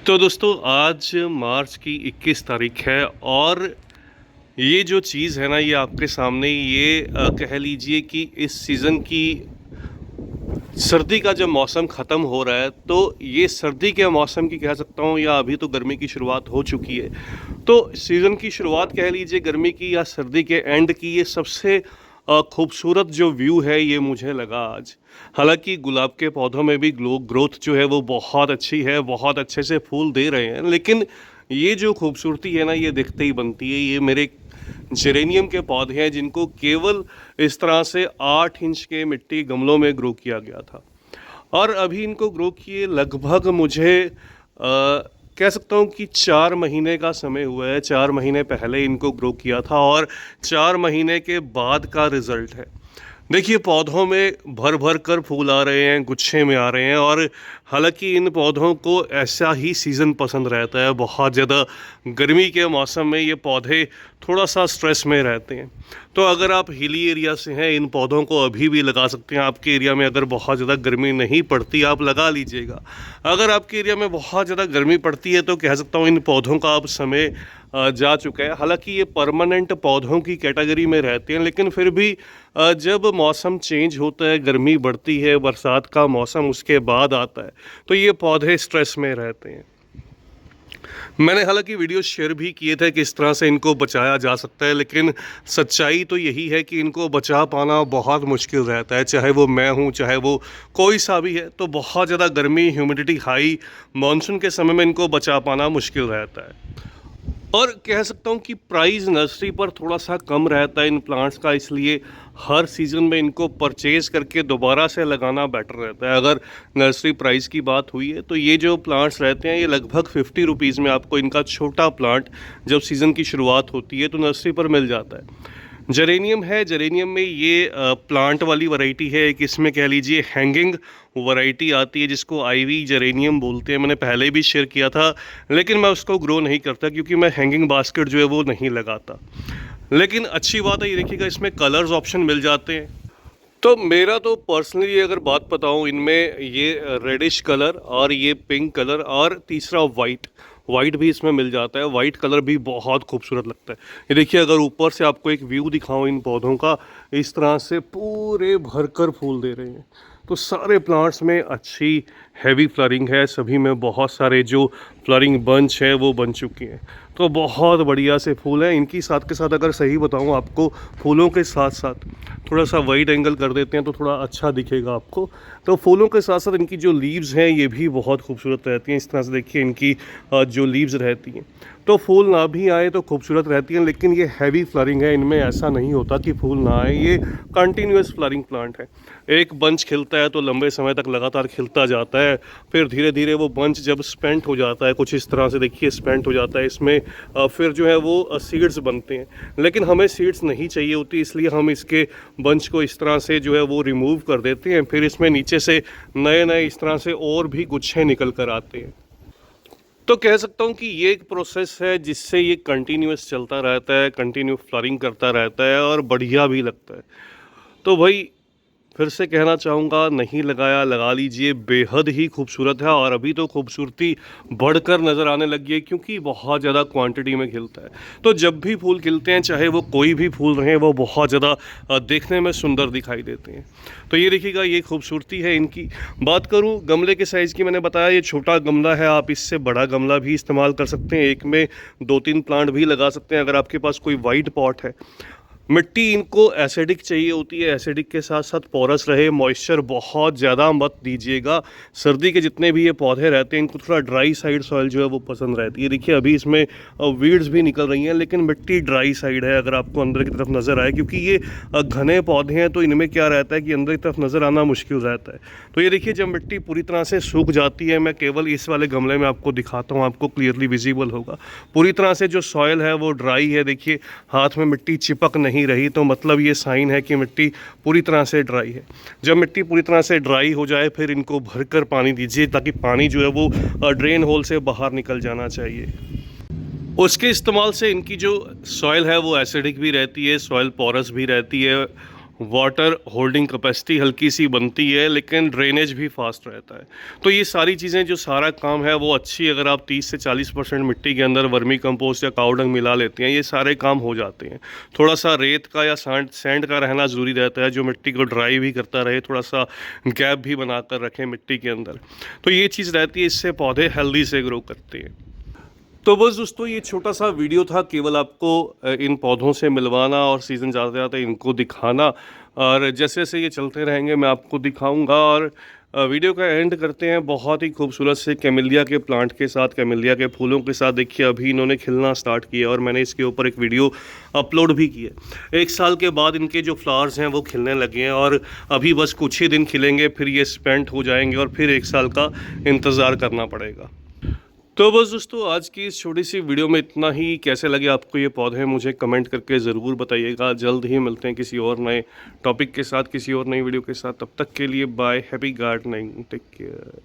तो दोस्तों आज मार्च की 21 तारीख है और ये जो चीज़ है ना ये आपके सामने ये कह लीजिए कि इस सीज़न की सर्दी का जब मौसम ख़त्म हो रहा है तो ये सर्दी के मौसम की कह सकता हूँ या अभी तो गर्मी की शुरुआत हो चुकी है। तो सीज़न की शुरुआत कह लीजिए गर्मी की या सर्दी के एंड की ये सबसे खूबसूरत जो व्यू है ये मुझे लगा आज। हालांकि गुलाब के पौधों में भी ग्रोथ जो है वो बहुत अच्छी है, बहुत अच्छे से फूल दे रहे हैं, लेकिन ये जो खूबसूरती है ना ये दिखते ही बनती है। ये मेरे जेरेनियम के पौधे हैं जिनको केवल इस तरह से 8 इंच के मिट्टी गमलों में ग्रो किया गया था और अभी इनको ग्रो किए लगभग मुझे कह सकता हूँ कि 4 महीने का समय हुआ है। 4 महीने पहले इनको ग्रो किया था और 4 महीने के बाद का रिज़ल्ट है। देखिए पौधों में भर भर कर फूल आ रहे हैं, गुच्छे में आ रहे हैं और हालांकि इन पौधों को ऐसा ही सीज़न पसंद रहता है। बहुत ज़्यादा गर्मी के मौसम में ये पौधे थोड़ा सा स्ट्रेस में रहते हैं। तो अगर आप हिली एरिया से हैं इन पौधों को अभी भी लगा सकते हैं। आपके एरिया में अगर बहुत ज़्यादा गर्मी नहीं पड़ती आप लगा लीजिएगा। अगर आपके एरिया में बहुत ज़्यादा गर्मी पड़ती है तो कह सकता हूँ इन पौधों का अब समय जा चुका है। हालांकि ये परमानेंट पौधों की कैटेगरी में रहते हैं, लेकिन फिर भी जब मौसम चेंज होता है, गर्मी बढ़ती है, बरसात का मौसम उसके बाद आता है, तो ये पौधे स्ट्रेस में रहते हैं। मैंने हालांकि वीडियो शेयर भी किए थे कि इस तरह से इनको बचाया जा सकता है, लेकिन सच्चाई तो यही है कि इनको बचा पाना बहुत मुश्किल रहता है। चाहे वो मैं हूँ, चाहे वो कोई सा भी है, तो बहुत ज़्यादा गर्मी, ह्यूमिडिटी हाई, मानसून के समय में इनको बचा पाना मुश्किल रहता है। और कह सकता हूँ कि प्राइस नर्सरी पर थोड़ा सा कम रहता है इन प्लांट्स का, इसलिए हर सीज़न में इनको परचेज़ करके दोबारा से लगाना बेटर रहता है। अगर नर्सरी प्राइस की बात हुई है तो ये जो प्लांट्स रहते हैं ये लगभग 50 रुपीज़ में आपको इनका छोटा प्लांट जब सीज़न की शुरुआत होती है तो नर्सरी पर मिल जाता है। जेरेनियम है, जेरेनियम में ये प्लांट वाली वैरायटी है। एक इसमें कह लीजिए हैंगिंग वैरायटी आती है जिसको आईवी जेरेनियम बोलते हैं। मैंने पहले भी शेयर किया था, लेकिन मैं उसको ग्रो नहीं करता क्योंकि मैं हैंगिंग बास्केट जो है वो नहीं लगाता। लेकिन अच्छी बात है ये देखिएगा इसमें कलर्स ऑप्शन मिल जाते हैं। तो मेरा तो पर्सनली अगर बात बताऊं इनमें ये रेडिश कलर और ये पिंक कलर और तीसरा वाइट भी इसमें मिल जाता है। वाइट कलर भी बहुत खूबसूरत लगता है। ये देखिए अगर ऊपर से आपको एक व्यू दिखाऊं इन पौधों का, इस तरह से पूरे भरकर फूल दे रहे हैं। तो सारे प्लांट्स में अच्छी हैवी फ्लरिंग है, सभी में बहुत सारे जो फ्लरिंग बंच है वो बन चुकी हैं। तो बहुत बढ़िया से फूल हैं इनकी। साथ के साथ अगर सही बताऊं आपको, फूलों के साथ साथ थोड़ा सा वाइड एंगल कर देते हैं तो थोड़ा अच्छा दिखेगा आपको। तो फूलों के साथ साथ इनकी जो लीव्स हैं ये भी बहुत खूबसूरत रहती हैं। इस तरह से देखिए इनकी जो लीव्स रहती हैं, तो फूल ना भी आए तो खूबसूरत रहती हैं, लेकिन ये हैवी फ्लरिंग है, इनमें ऐसा नहीं होता कि फूल ना आए। ये कंटिन्यूस फ्लरिंग प्लांट है। एक बंच खिलता है तो लंबे समय तक लगातार खिलता जाता है, फिर धीरे धीरे वो बंच जब स्पेंट हो जाता है, कुछ इस तरह से देखिए स्पेंट हो जाता है, इसमें फिर जो है वो सीड्स बनते हैं। लेकिन हमें सीड्स नहीं चाहिए होती, इसलिए हम इसके बंच को इस तरह से जो है वो रिमूव कर देते हैं। फिर इसमें नीचे से नए नए इस तरह से और भी गुच्छे निकल कर आते हैं। तो कह सकता हूँ कि ये एक प्रोसेस है जिससे ये कंटिन्यूस चलता रहता है, कंटिन्यू फ्लरिंग करता रहता है और बढ़िया भी लगता है। तो भाई फिर से कहना चाहूँगा, नहीं लगाया लगा लीजिए, बेहद ही खूबसूरत है और अभी तो खूबसूरती बढ़कर नज़र आने लगी है क्योंकि बहुत ज़्यादा क्वांटिटी में खिलता है। तो जब भी फूल खिलते हैं, चाहे वो कोई भी फूल रहें, वो बहुत ज़्यादा देखने में सुंदर दिखाई देते हैं। तो ये देखिएगा ये खूबसूरती है इनकी। बात करूँ गमले के साइज़ की, मैंने बताया ये छोटा गमला है, आप इससे बड़ा गमला भी इस्तेमाल कर सकते हैं। एक में 2-3 प्लांट भी लगा सकते हैं। अगर आपके पास कोई वाइट पॉट है, मिट्टी इनको एसिडिक चाहिए होती है, एसिडिक के साथ साथ पोरस रहे, मॉइस्चर बहुत ज़्यादा मत दीजिएगा। सर्दी के जितने भी ये पौधे रहते हैं इनको थोड़ा ड्राई साइड सॉइल जो है वो पसंद रहती है। देखिए अभी इसमें वीड्स भी निकल रही हैं, लेकिन मिट्टी ड्राई साइड है अगर आपको अंदर की तरफ नज़र आए, क्योंकि ये घने पौधे हैं तो इनमें क्या रहता है कि अंदर की तरफ नज़र आना मुश्किल रहता है। तो ये देखिए जब मिट्टी पूरी तरह से सूख जाती है, मैं केवल इस वाले गमले में आपको दिखाता हूँ, आपको क्लियरली विजिबल होगा, पूरी तरह से जो सॉइल है वो ड्राई है। देखिए हाथ में मिट्टी चिपक नहीं रही, तो मतलब ये साइन है कि मिट्टी पूरी तरह से ड्राई है। जब मिट्टी पूरी तरह से ड्राई हो जाए फिर इनको भरकर पानी दीजिए, ताकि पानी जो है वो ड्रेन होल से बाहर निकल जाना चाहिए। उसके इस्तेमाल से इनकी जो सॉइल है वो एसिडिक भी रहती है, सॉइल पोरस भी रहती है, वाटर होल्डिंग कैपेसिटी हल्की सी बनती है, लेकिन ड्रेनेज भी फास्ट रहता है। तो ये सारी चीज़ें, जो सारा काम है वो अच्छी, अगर आप 30 से 40% मिट्टी के अंदर वर्मी कंपोस्ट या काऊ डंग मिला लेते हैं, ये सारे काम हो जाते हैं। थोड़ा सा रेत का या सैंड का रहना ज़रूरी रहता है, जो मिट्टी को ड्राई भी करता रहे, थोड़ा सा गैप भी बना कर रखें मिट्टी के अंदर, तो ये चीज़ रहती है, इससे पौधे हेल्दी से ग्रो करते हैं। तो बस दोस्तों, ये छोटा सा वीडियो था, केवल आपको इन पौधों से मिलवाना और सीज़न जाते जाते इनको दिखाना, और जैसे जैसे ये चलते रहेंगे मैं आपको दिखाऊंगा। और वीडियो का एंड करते हैं बहुत ही खूबसूरत से कैमिलिया के प्लांट के साथ, कैमिलिया के फूलों के साथ। देखिए अभी इन्होंने खिलना स्टार्ट किया और मैंने इसके ऊपर एक वीडियो अपलोड भी की है। 1 साल के बाद इनके जो फ्लावर्स हैं वो खिलने लगे हैं, और अभी बस कुछ ही दिन खिलेंगे, फिर ये स्पेंट हो जाएंगे और फिर 1 साल का इंतज़ार करना पड़ेगा। तो बस दोस्तों, आज की इस छोटी सी वीडियो में इतना ही। कैसे लगे आपको ये पौधे, मुझे कमेंट करके ज़रूर बताइएगा। जल्द ही मिलते हैं किसी और नए टॉपिक के साथ, किसी और नई वीडियो के साथ। तब तक के लिए bye, happy gardening, take care.